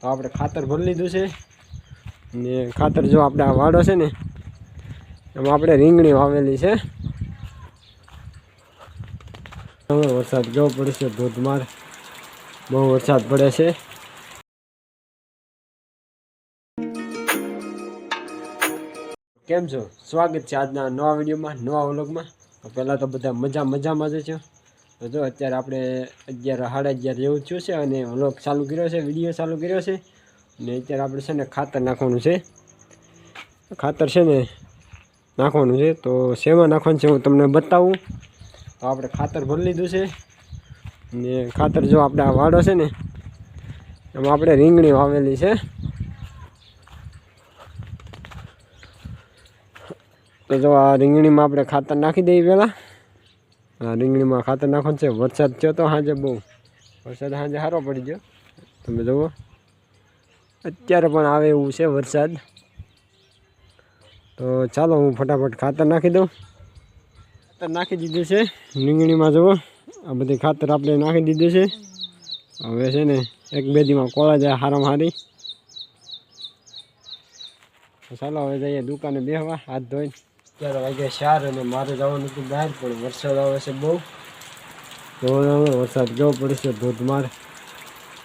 તો આપણે ખાતર ભરી લીધું છે ને ખાતર જો આપણે આ વાડો છે ને એમાં આપણે રીંગણી વાવેલી છે। વરસાદ કેવો પડે છે, ધોધમાર બહુ વરસાદ પડે છે। કેમ છો? સ્વાગત છે આજના નવા વિડીયોમાં, નવા વ્લોગમાં। તો પહેલાં તો બધા મજામાં જ છે। તો જો અત્યારે આપણે 11 સાડા 11 જેવું થયું છે અને વ્લોગ ચાલુ કર્યો છે, વિડીયો ચાલુ કર્યો છે ને અત્યારે આપણે છે ને ખાતર નાખવાનું છે। ખાતર છે ને નાખવાનું છે, તો શેમાં નાખવાનું છે હું તમને બતાવું। તો આપણે ખાતર ભરી લીધું છે ને ખાતર જો આપણે આ વાડો છે ને એમાં આપણે રીંગણી વાવેલી છે। તો જો આ રીંગણીમાં આપણે ખાતર નાખી દઈએ પહેલાં। આ રીંગણીમાં ખાતર નાખવાનું છે। વરસાદ થયો તો સાંજે બહુ વરસાદ સાંજે સારો પડી ગયો, તમે જુઓ અત્યારે પણ આવે એવું છે વરસાદ। તો ચાલો હું ફટાફટ ખાતર નાખી દઉં। ખાતર નાખી દીધું છે રીંગણીમાં, જુઓ આ બધી ખાતર આપણે નાખી દીધું છે। હવે છે ને 1-2 દીમાં કોળા જાય હારામાં હારી। ચાલો હવે જઈએ દુકાને બેસવા હાથ ધોઈને। અત્યારે વાગ્યા 4 અને મારે જવાનું હતું બહાર, પણ વરસાદ આવે છે બહુ। તો વરસાદ કેવો પડે છે, ધોધમાર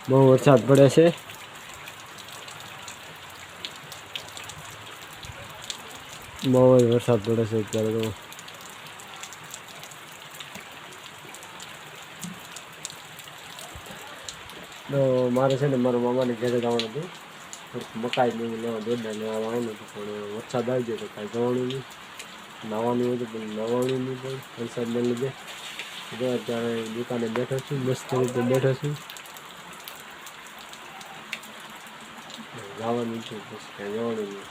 બહુ વરસાદ પડે છે। બહુ જ વરસાદ પડે છે અત્યારે તો। તો મારે છે ને મારા મામાને ઘરે જવાનું હતું, મકાઈ ને લેવા દોડને લેવા આવવાનું હતું, પણ વરસાદ આવી ગયો તો કાંઈ જવાનું નહીં। નાવાનું હતું પણ નવાનું નહીં, પણ વરસાદને લીધે જો અત્યારે દુકાને બેઠો છું, મસ્ત રીતે બેઠો છું। જવાનું છું બસ, કાંઈ જવાનું નહીં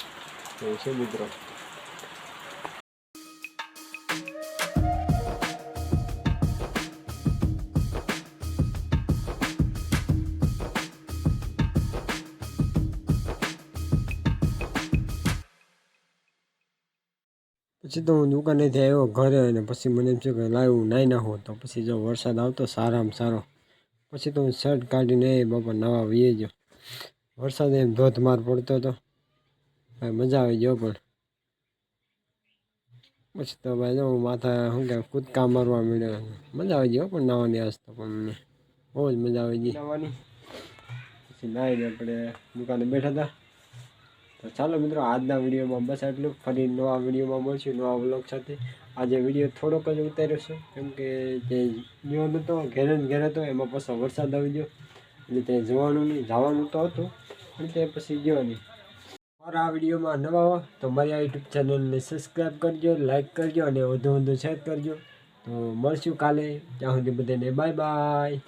એવું છે મિત્રો। પછી તો હું દુકાનેથી આવ્યો ઘરે, અને પછી મને એમ થયું કે લાવ નાહી નાખો। તો પછી જો વરસાદ આવતો સારામાં સારો, પછી તો હું શર્ટ કાઢીને બાપા નાવા વહી ગયો। વરસાદ એમ ધોધમાર પડતો હતો, ભાઈ મજા આવી ગયો। પણ પછી તો ભાઈ જો માથા શું કે કૂદકા મારવા મળ્યો, મજા આવી ગયો પણ નાવાની આજ તો પણ બહુ જ મજા આવી ગઈ નાવાની। પછી નાહીને આપણે દુકાને બેઠા હતા। તો ચાલો મિત્રો આજના વિડીયોમાં બસ આટલું, ફરી નવા વિડીયોમાં મળશું નવા વ્લોગ સાથે। આજે વિડીયો થોડોક જ ઉતાર્યો છે, કેમ કે જે ગયો નહોતો ઘેરે ને ઘેરે હતો, એમાં પાછો વરસાદ આવી ગયો એટલે ત્યાં જવાનું નહીં, જવાનું તો હતું પણ તે પછી ગયો નહીં। મારા આ વિડીયોમાં નવા હો તો મારી આ યુટ્યુબ ચેનલને સબસ્ક્રાઈબ કરજો, લાઈક કરજો અને વધુ શેર કરજો। તો મળશું કાલે, ત્યાં સુધી બધાને બાય બાય।